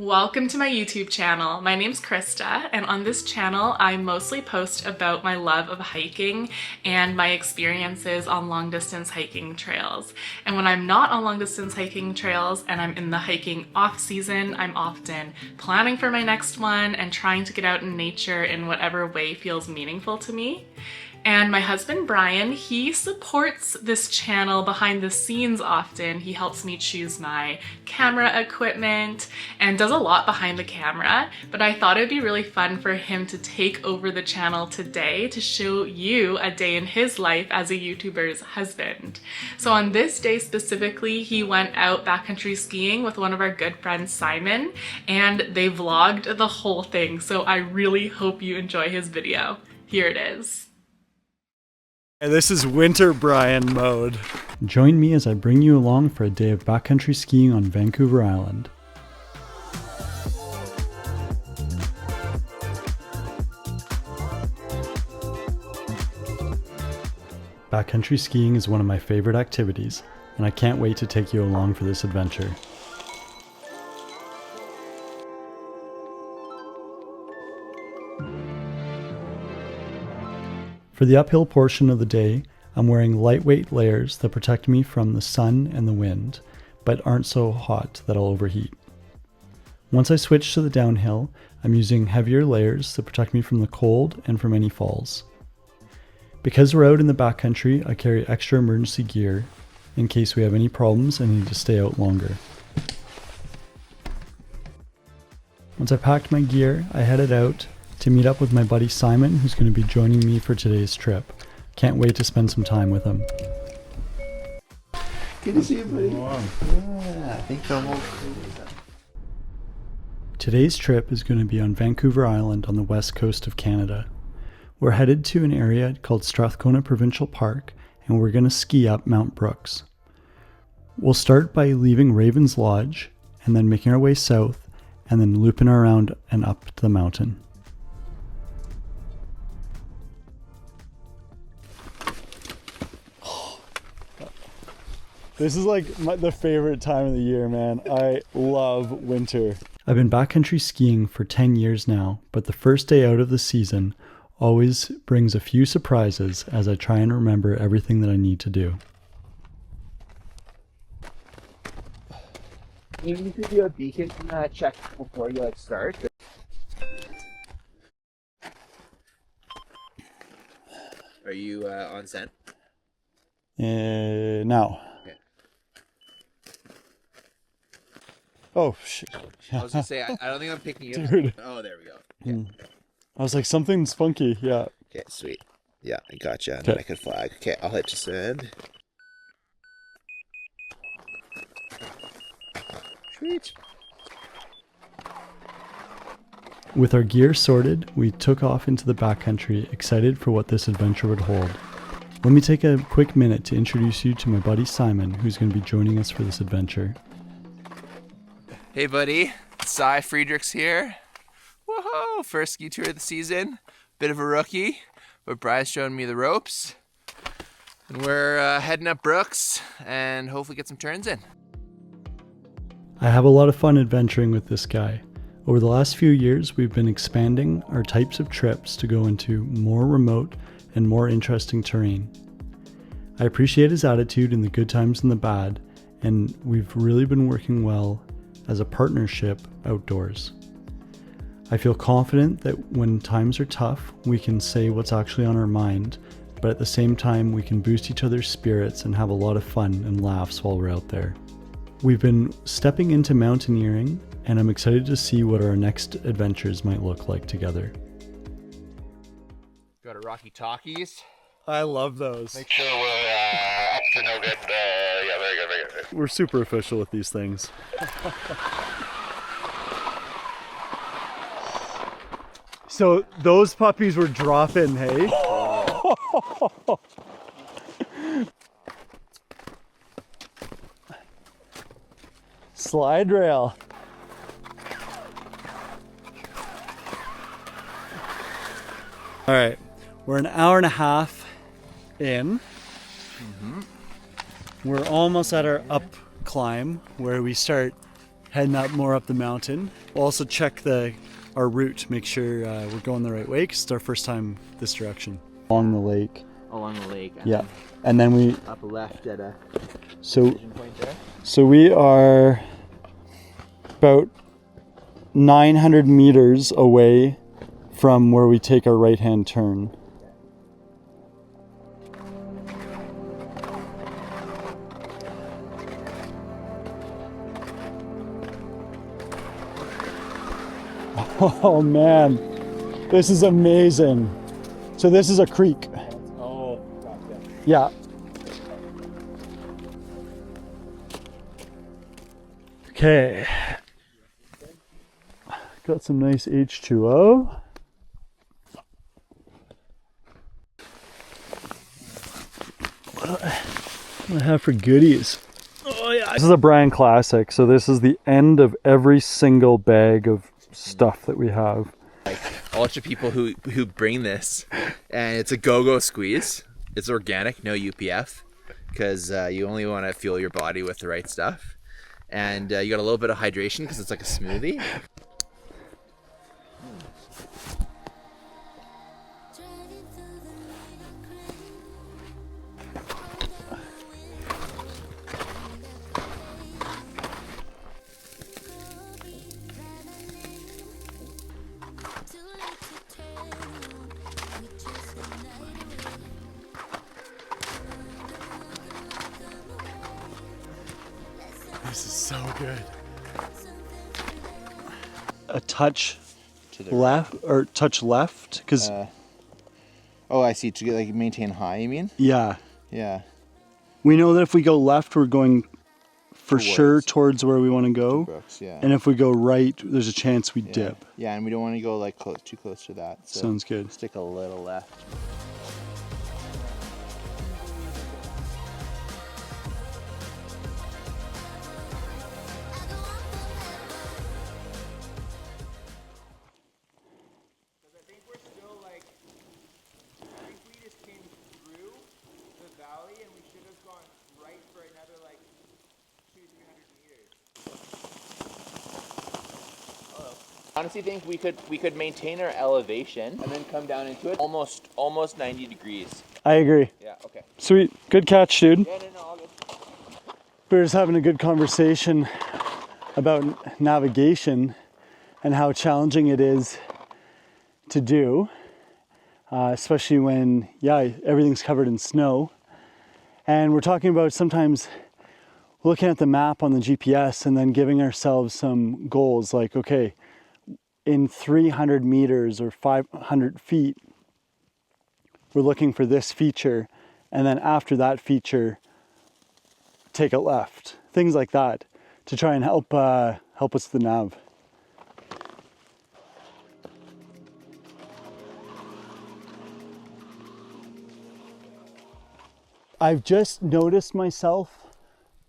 Welcome to my YouTube channel. My name's Krista, and on this channel I mostly post about my love of hiking and my experiences on long distance hiking trails. And when I'm not on long distance hiking trails and I'm in the hiking off season, I'm often planning for my next one and trying to get out in nature in whatever way feels meaningful to me. And my husband, Brian, he supports this channel behind the scenes often. He helps me choose my camera equipment and does a lot behind the camera. But I thought it'd be really fun for him to take over the channel today to show you a day in his life as a YouTuber's husband. So on this day specifically, he went out backcountry skiing with one of our good friends, Simon, and they vlogged the whole thing. So I really hope you enjoy his video. Here it is. And this is winter Brian mode. Join me as I bring you along for a day of backcountry skiing on Vancouver Island. Backcountry skiing is one of my favorite activities, and I can't wait to take you along for this adventure. For the uphill portion of the day, I'm wearing lightweight layers that protect me from the sun and the wind, but aren't so hot that I'll overheat. Once I switch to the downhill, I'm using heavier layers that protect me from the cold and from any falls. Because we're out in the backcountry, I carry extra emergency gear in case we have any problems and need to stay out longer. Once I packed my gear, I headed out to meet up with my buddy Simon, who's going to be joining me for today's trip. Can't wait to spend some time with him. Good to see you, buddy. Yeah, I think I'm all cool. Today's trip is going to be on Vancouver Island on the west coast of Canada. We're headed to an area called Strathcona Provincial Park, and we're going to ski up Mount Brooks. We'll start by leaving Raven's Lodge, and then making our way south, and then looping around and up to the mountain. This is like the favorite time of the year, man. I love winter. I've been backcountry skiing for 10 years now, but the first day out of the season always brings a few surprises as I try and remember everything that I need to do. You need to do a beacon check before you start. Are you on scent? Now. Okay. Oh, shit. I was gonna say I don't think I'm picking you. Dude. Oh, there we go. Okay. I was like, something's funky. Yeah. Okay, sweet. Yeah, I gotcha. And Okay. then I can flag. Okay, I'll hit you send. Sweet. With our gear sorted, we took off into the backcountry, excited for what this adventure would hold. Let me take a quick minute to introduce you to my buddy Simon, who's going to be joining us for this adventure. Hey buddy, Cy Friedrichs here. Woohoo! First ski tour of the season. Bit of a rookie, but Brian's showing me the ropes. And we're heading up Brooks and hopefully get some turns in. I have a lot of fun adventuring with this guy. Over the last few years, we've been expanding our types of trips to go into more remote and more interesting terrain. I appreciate his attitude in the good times and the bad, and we've really been working well as a partnership outdoors. I feel confident that when times are tough, we can say what's actually on our mind, but at the same time, we can boost each other's spirits and have a lot of fun and laughs while we're out there. We've been stepping into mountaineering, and I'm excited to see what our next adventures might look like together. Got a Rocky Talkies. I love those. Make sure we're up to no good. Yeah, very good, very good. We're super official with these things. So those puppies were dropping, hey? Slide rail. All right, we're an hour and a half in. We're almost at our up climb where we start heading up more up the mountain. We'll also check our route, make sure we're going the right way, because it's our first time this direction. Along the lake. Along the lake. Yeah. And then we Up left at a so vision point there. so we are about 900 meters away from where we take our right-hand turn. Oh man, this is amazing. So this is a creek. Oh, gotcha. Yeah. Okay. Got some nice H2O. What do I have for goodies? Oh yeah. This is a Brian Classic, so this is the end of every single bag of stuff that we have. Like ultra people who bring this, and it's a go-go squeeze. It's organic, no UPF, because you only want to fuel your body with the right stuff. And you got a little bit of hydration because it's like a smoothie. This is so good. A touch to the left, or touch left, because Oh, I see. To get, like, maintain high, you mean? yeah, Yeah. we know that if we go left, we're going for Towards. sure towards where we want to go, Brooks, yeah. and if we go right, there's a chance we yeah. dip. Yeah, and we don't want to go like too close to that. So Sounds good. stick a little left. Honestly, think we could maintain our elevation and then come down into it almost 90 degrees. I agree. Yeah. Okay. Sweet. Good catch, dude. Yeah. No. All good. We were just having a good conversation about navigation and how challenging it is to do, especially when, everything's covered in snow. And we're talking about sometimes looking at the map on the GPS and then giving ourselves some goals like, okay, in 300 meters or 500 feet, we're looking for this feature. And then after that feature, take a left. Things like that to try and help us with the nav. I've just noticed myself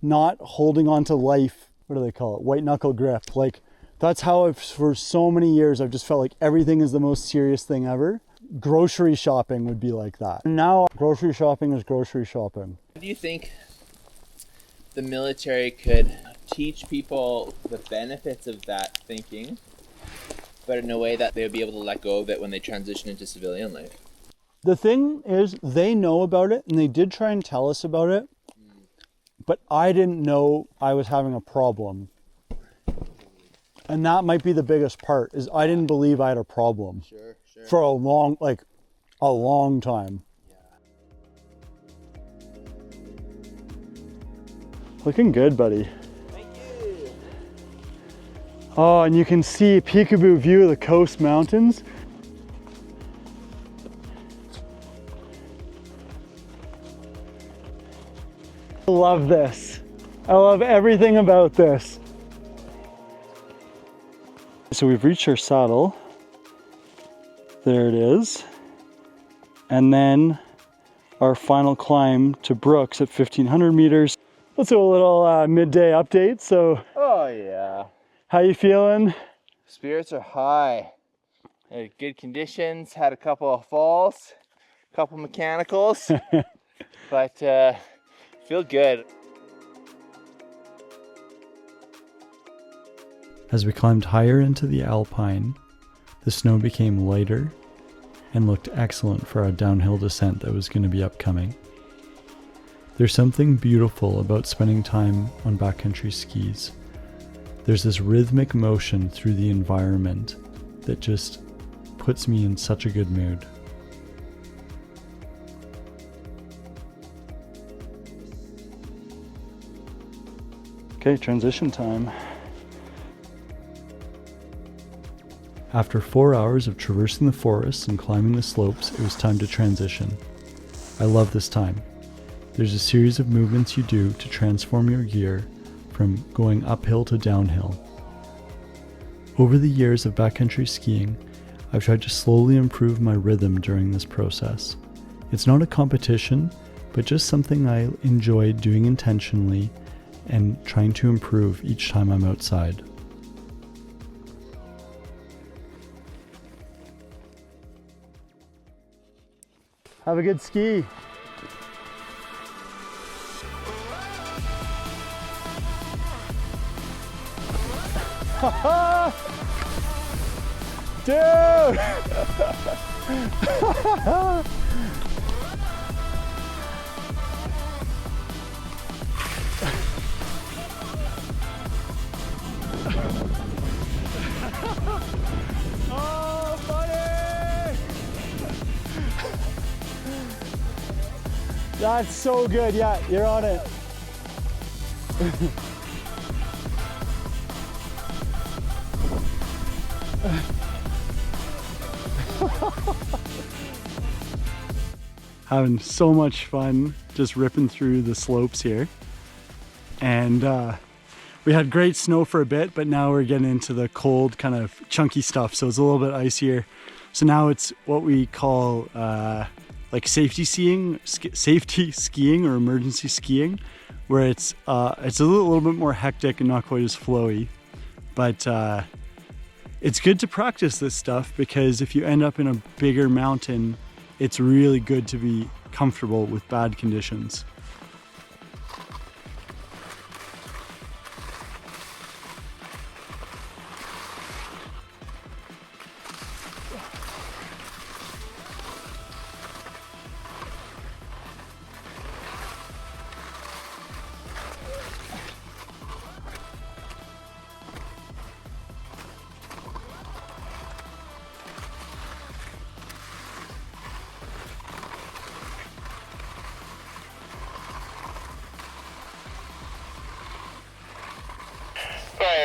not holding on to life. What do they call it? White knuckle grip. Like, that's how for so many years, I've just felt like everything is the most serious thing ever. Grocery shopping would be like that. Now, grocery shopping is grocery shopping. Do you think the military could teach people the benefits of that thinking, but in a way that they would be able to let go of it when they transition into civilian life? The thing is, they know about it, and they did try and tell us about it, but I didn't know I was having a problem. And that might be the biggest part, is I didn't believe I had a problem. Sure. For a long time. Looking good, buddy. Thank you. Oh, and you can see a peekaboo view of the coast mountains. I love this. I love everything about this. So we've reached our saddle. There it is. And then our final climb to Brooks at 1,500 meters. Let's do a little midday update. So, Oh yeah. how you feeling? Spirits are high. Good conditions. Had a couple of falls, a couple mechanicals, but feel good. As we climbed higher into the alpine, the snow became lighter and looked excellent for our downhill descent that was going to be upcoming. There's something beautiful about spending time on backcountry skis. There's this rhythmic motion through the environment that just puts me in such a good mood. Okay, transition time. After 4 hours of traversing the forests and climbing the slopes, it was time to transition. I love this time. There's a series of movements you do to transform your gear from going uphill to downhill. Over the years of backcountry skiing, I've tried to slowly improve my rhythm during this process. It's not a competition, but just something I enjoy doing intentionally and trying to improve each time I'm outside. Have a good ski. Dude! Oh, buddy! That's so good. Yeah, you're on it. Having so much fun just ripping through the slopes here. And we had great snow for a bit, but now we're getting into the cold kind of chunky stuff, so it's a little bit icier. So now it's what we call like safety skiing or emergency skiing, where it's a little bit more hectic and not quite as flowy. But it's good to practice this stuff, because if you end up in a bigger mountain, it's really good to be comfortable with bad conditions.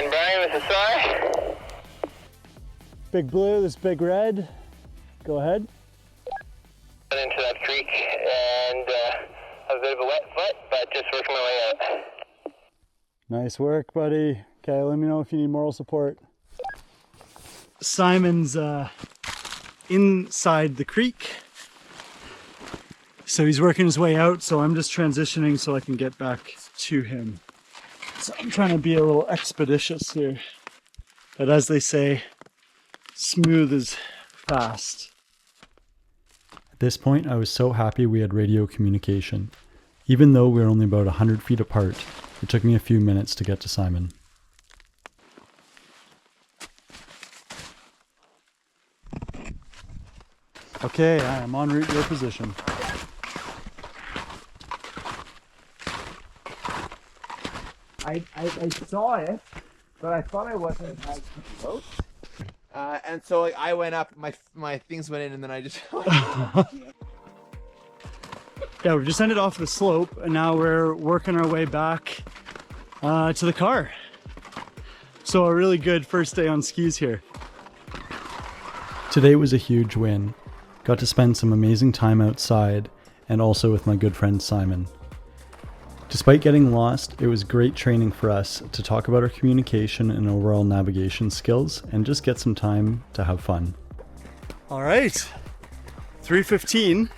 Brian, this is Cy. Big blue, this big red. Go ahead. Went into that creek and have a bit of a wet foot, but just working my way out. Nice work, buddy. Okay, let me know if you need moral support. Simon's inside the creek, so he's working his way out, so I'm just transitioning so I can get back to him. So I'm trying to be a little expeditious here, but as they say, smooth is fast. At this point, I was so happy we had radio communication. Even though we were only about 100 feet apart, it took me a few minutes to get to Simon. Okay, I am en route to your position. I saw it, but I thought I wasn't as close. And so like I went up, my things went in, and then I just Yeah, we've just ended off the slope, and now we're working our way back to the car. So a really good first day on skis here. Today was a huge win. Got to spend some amazing time outside, and also with my good friend Simon. Despite getting lost, it was great training for us to talk about our communication and overall navigation skills, and just get some time to have fun. All right, 3:15.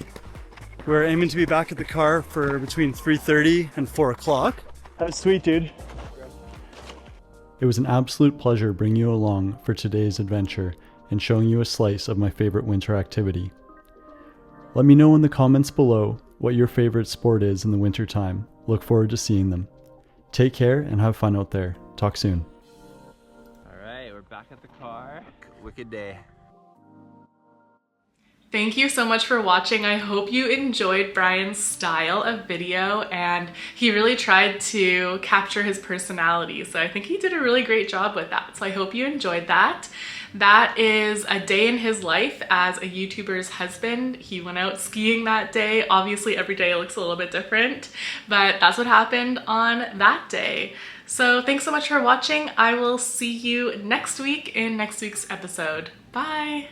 We're aiming to be back at the car for between 3:30 and 4 o'clock. That's sweet, dude. It was an absolute pleasure bringing you along for today's adventure and showing you a slice of my favorite winter activity. Let me know in the comments below what your favorite sport is in the winter time. Look forward to seeing them. Take care and have fun out there. Talk soon. All right. back at the car. Wicked day. Thank you so much for watching. I hope you enjoyed Brian's style of video, and he really tried to capture his personality. So I think he did a really great job with that. So I hope you enjoyed that. That is a day in his life as a YouTuber's husband. He went out skiing that day. Obviously every day looks a little bit different, but that's what happened on that day. So thanks so much for watching. I will see you next week in next week's episode. Bye.